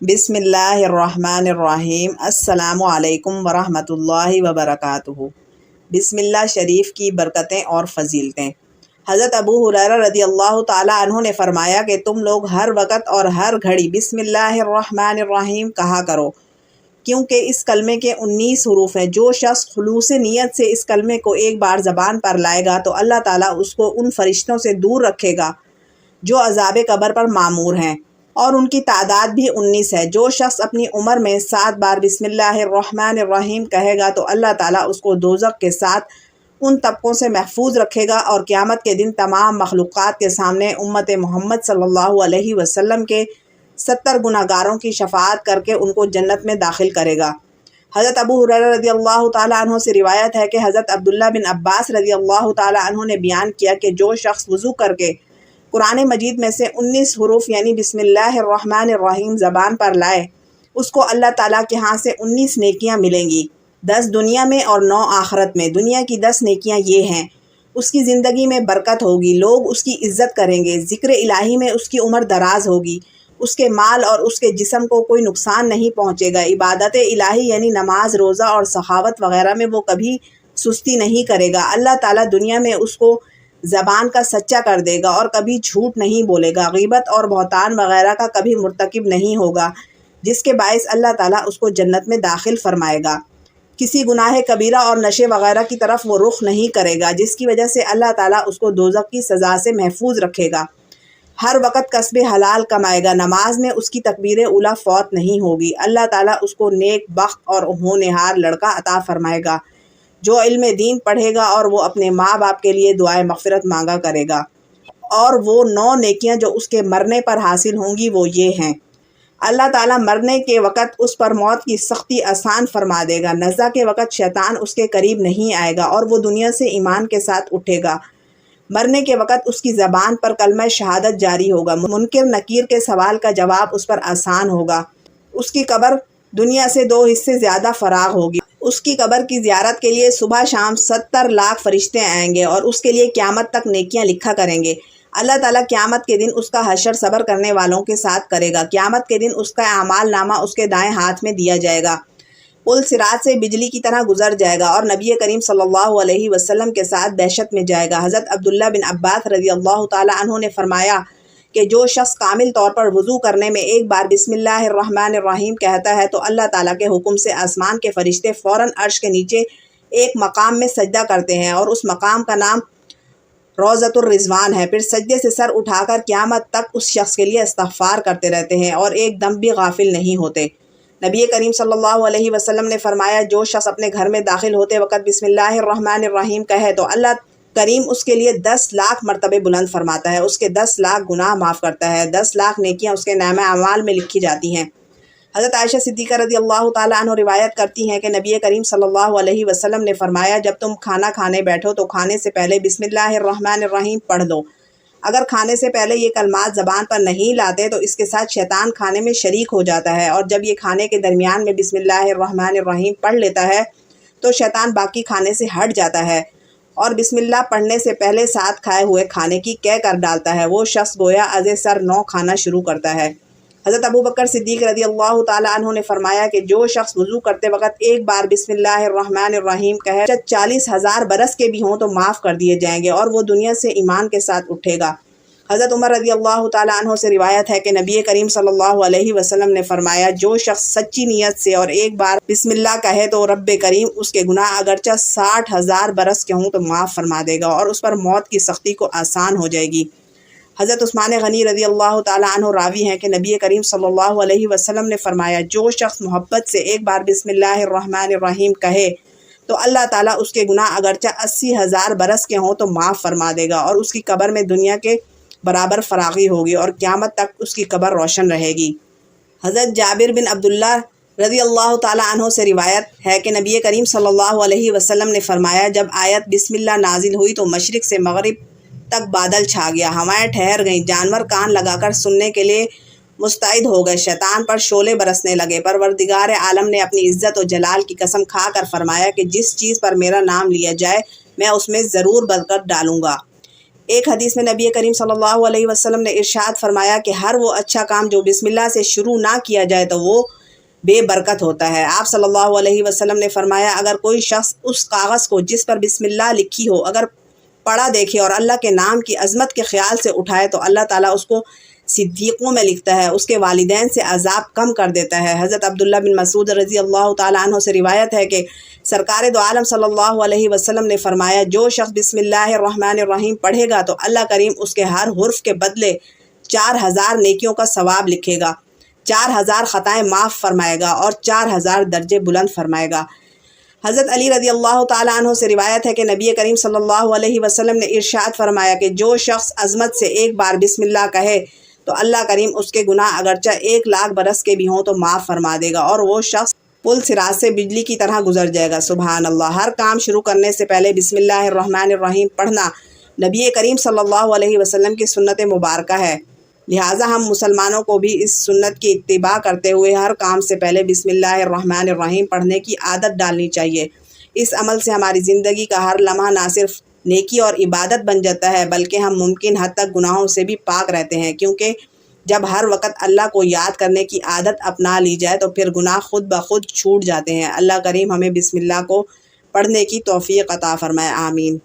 بسم اللہ الرحمن الرحیم۔ السلام علیکم ورحمۃ اللہ وبرکاتہ۔ بسم اللہ شریف کی برکتیں اور فضیلتیں۔ حضرت ابو ہریرہ رضی اللہ تعالیٰ عنہ نے فرمایا کہ تم لوگ ہر وقت اور ہر گھڑی بسم اللہ الرحمن الرحیم کہا کرو، کیونکہ اس کلمے کے 19 حروف ہیں۔ جو شخص خلوص نیت سے اس کلمے کو ایک بار زبان پر لائے گا تو اللہ تعالیٰ اس کو ان فرشتوں سے دور رکھے گا جو عذاب قبر پر مامور ہیں، اور ان کی تعداد بھی 19 ہے۔ جو شخص اپنی عمر میں 7 بار بسم اللہ الرحمن الرحیم کہے گا تو اللہ تعالیٰ اس کو دوزخ کے 7 ان طبقوں سے محفوظ رکھے گا، اور قیامت کے دن تمام مخلوقات کے سامنے امت محمد صلی اللہ علیہ وسلم کے 70 گناہگاروں کی شفاعت کر کے ان کو جنت میں داخل کرے گا۔ حضرت ابو ہریرہ رضی اللہ تعالیٰ عنہ سے روایت ہے کہ حضرت عبداللہ بن عباس رضی اللہ تعالیٰ عنہ نے بیان کیا کہ جو شخص وضو کر کے قرآن مجید میں سے 19 حروف یعنی بسم اللہ الرحمن الرحیم زبان پر لائے، اس کو اللہ تعالیٰ کے ہاں سے 19 نیکیاں ملیں گی، 10 دنیا میں اور 9 آخرت میں۔ دنیا کی 10 نیکیاں یہ ہیں: اس کی زندگی میں برکت ہوگی، لوگ اس کی عزت کریں گے، ذکر الہی میں اس کی عمر دراز ہوگی، اس کے مال اور اس کے جسم کو کوئی نقصان نہیں پہنچے گا، عبادت الہی یعنی نماز، روزہ اور سخاوت وغیرہ میں وہ کبھی سستی نہیں کرے گا، اللہ تعالیٰ دنیا میں اس کو زبان کا سچا کر دے گا اور کبھی جھوٹ نہیں بولے گا، غیبت اور بہتان وغیرہ کا کبھی مرتکب نہیں ہوگا، جس کے باعث اللہ تعالیٰ اس کو جنت میں داخل فرمائے گا، کسی گناہ کبیرہ اور نشے وغیرہ کی طرف وہ رخ نہیں کرے گا، جس کی وجہ سے اللہ تعالیٰ اس کو دوزخ کی سزا سے محفوظ رکھے گا، ہر وقت کسب حلال کمائے گا، نماز میں اس کی تکبیر اولیٰ فوت نہیں ہوگی، اللہ تعالیٰ اس کو نیک بخت اور ہونہار لڑکا عطا فرمائے گا جو علم دین پڑھے گا، اور وہ اپنے ماں باپ کے لیے دعائے مغفرت مانگا کرے گا، اور وہ 9 نیکیاں جو اس کے مرنے پر حاصل ہوں گی وہ یہ ہیں: اللہ تعالیٰ مرنے کے وقت اس پر موت کی سختی آسان فرما دے گا، نزع کے وقت شیطان اس کے قریب نہیں آئے گا اور وہ دنیا سے ایمان کے ساتھ اٹھے گا، مرنے کے وقت اس کی زبان پر کلمہ شہادت جاری ہوگا، منکر نکیر کے سوال کا جواب اس پر آسان ہوگا، اس کی قبر دنیا سے 2 حصے زیادہ فراغ ہوگی، اس کی قبر کی زیارت کے لیے صبح شام 70 لاکھ فرشتے آئیں گے اور اس کے لیے قیامت تک نیکیاں لکھا کریں گے، اللہ تعالیٰ قیامت کے دن اس کا حشر صبر کرنے والوں کے ساتھ کرے گا، قیامت کے دن اس کا اعمال نامہ اس کے دائیں ہاتھ میں دیا جائے گا، پل صراط سے بجلی کی طرح گزر جائے گا اور نبی کریم صلی اللہ علیہ وسلم کے ساتھ دہشت میں جائے گا۔ حضرت عبداللہ بن عباس رضی اللہ تعالیٰ عنہ نے فرمایا کہ جو شخص کامل طور پر وضو کرنے میں ایک بار بسم اللہ الرحمن الرحیم کہتا ہے تو اللہ تعالیٰ کے حکم سے آسمان کے فرشتے فوراً عرش کے نیچے ایک مقام میں سجدہ کرتے ہیں، اور اس مقام کا نام روضۃ الرضوان ہے، پھر سجدے سے سر اٹھا کر قیامت تک اس شخص کے لیے استغفار کرتے رہتے ہیں اور ایک دم بھی غافل نہیں ہوتے۔ نبی کریم صلی اللہ علیہ وسلم نے فرمایا جو شخص اپنے گھر میں داخل ہوتے وقت بسم اللہ الرحمن الرحیم کہے تو اللہ کریم اس کے لیے 10 لاکھ مرتبے بلند فرماتا ہے، اس کے 10 لاکھ گناہ معاف کرتا ہے، 10 لاکھ نیکیاں اس کے نامہ اعمال میں لکھی جاتی ہیں۔ حضرت عائشہ صدیقہ رضی اللہ تعالیٰ عنہ روایت کرتی ہیں کہ نبی کریم صلی اللہ علیہ وسلم نے فرمایا جب تم کھانا کھانے بیٹھو تو کھانے سے پہلے بسم اللہ الرحمن الرحیم پڑھ دو، اگر کھانے سے پہلے یہ کلمات زبان پر نہیں لاتے تو اس کے ساتھ شیطان کھانے میں شریک ہو جاتا ہے، اور جب یہ کھانے کے درمیان میں بسم اللہ الرحمن الرحیم پڑھ لیتا ہے تو شیطان باقی کھانے سے ہٹ جاتا ہے اور بسم اللہ پڑھنے سے پہلے ساتھ کھائے ہوئے کھانے کی قے کر ڈالتا ہے، وہ شخص گویا از سر 9 کھانا شروع کرتا ہے۔ حضرت ابو بکر صدیق رضی اللہ تعالیٰ عنہ نے فرمایا کہ جو شخص وضو کرتے وقت ایک بار بسم اللہ الرحمن الرحیم کہے 40,000 برس کے بھی ہوں تو معاف کر دیے جائیں گے اور وہ دنیا سے ایمان کے ساتھ اٹھے گا۔ حضرت عمر رضی اللہ تعالیٰ عنہ سے روایت ہے کہ نبی کریم صلی اللہ علیہ وسلم نے فرمایا جو شخص سچی نیت سے اور ایک بار بسم اللہ کہے تو رب کریم اس کے گناہ اگرچہ 60,000 برس کے ہوں تو معاف فرما دے گا اور اس پر موت کی سختی کو آسان ہو جائے گی۔ حضرت عثمان غنی رضی اللہ تعالیٰ عنہ راوی ہیں کہ نبی کریم صلی اللہ علیہ وسلم نے فرمایا جو شخص محبت سے ایک بار بسم اللہ الرحمن الرحیم کہے تو اللہ تعالیٰ اس کے گناہ اگرچہ 80,000 برس کے ہوں تو معاف فرما دے گا اور اس کی قبر میں دنیا کے برابر فراغی ہوگی اور قیامت تک اس کی قبر روشن رہے گی۔ حضرت جابر بن عبداللہ رضی اللہ تعالیٰ عنہ سے روایت ہے کہ نبی کریم صلی اللہ علیہ وسلم نے فرمایا جب آیت بسم اللہ نازل ہوئی تو مشرق سے مغرب تک بادل چھا گیا، ہوائیں ٹھہر گئیں، جانور کان لگا کر سننے کے لیے مستعد ہو گئے، شیطان پر شعلے برسنے لگے، پروردگار عالم نے اپنی عزت و جلال کی قسم کھا کر فرمایا کہ جس چیز پر میرا نام لیا جائے میں اس میں ضرور برکت ڈالوں گا۔ ایک حدیث میں نبی کریم صلی اللہ علیہ وسلم نے ارشاد فرمایا کہ ہر وہ اچھا کام جو بسم اللہ سے شروع نہ کیا جائے تو وہ بے برکت ہوتا ہے۔ آپ صلی اللہ علیہ وسلم نے فرمایا اگر کوئی شخص اس کاغذ کو جس پر بسم اللہ لکھی ہو اگر پڑھا دیکھے اور اللہ کے نام کی عظمت کے خیال سے اٹھائے تو اللہ تعالیٰ اس کو صدیقوں میں لکھتا ہے، اس کے والدین سے عذاب کم کر دیتا ہے۔ حضرت عبداللہ بن مسعود رضی اللہ تعالیٰ عنہ سے روایت ہے کہ سرکار دو عالم صلی اللہ علیہ وسلم نے فرمایا جو شخص بسم اللہ الرحمن الرحیم پڑھے گا تو اللہ کریم اس کے ہر حرف کے بدلے 4000 نیکیوں کا ثواب لکھے گا، 4000 خطائیں معاف فرمائے گا اور 4000 درجے بلند فرمائے گا۔ حضرت علی رضی اللہ تعالیٰ عنہ سے روایت ہے کہ نبی کریم صلی اللہ علیہ وسلم نے ارشاد فرمایا کہ جو شخص عظمت سے ایک بار بسم اللہ کہے تو اللہ کریم اس کے گناہ اگرچہ 1,00,000 برس کے بھی ہوں تو معاف فرما دے گا اور وہ شخص پل صراط سے بجلی کی طرح گزر جائے گا۔ سبحان اللہ۔ ہر کام شروع کرنے سے پہلے بسم اللہ الرحمن الرحیم پڑھنا نبی کریم صلی اللہ علیہ وسلم کی سنت مبارکہ ہے، لہٰذا ہم مسلمانوں کو بھی اس سنت کی اتباع کرتے ہوئے ہر کام سے پہلے بسم اللہ الرحمن الرحیم پڑھنے کی عادت ڈالنی چاہیے۔ اس عمل سے ہماری زندگی کا ہر لمحہ نہ صرف نیکی اور عبادت بن جاتا ہے بلکہ ہم ممکن حد تک گناہوں سے بھی پاک رہتے ہیں، کیونکہ جب ہر وقت اللہ کو یاد کرنے کی عادت اپنا لی جائے تو پھر گناہ خود بخود چھوٹ جاتے ہیں۔ اللہ کریم ہمیں بسم اللہ کو پڑھنے کی توفیق عطا فرمائے، آمین۔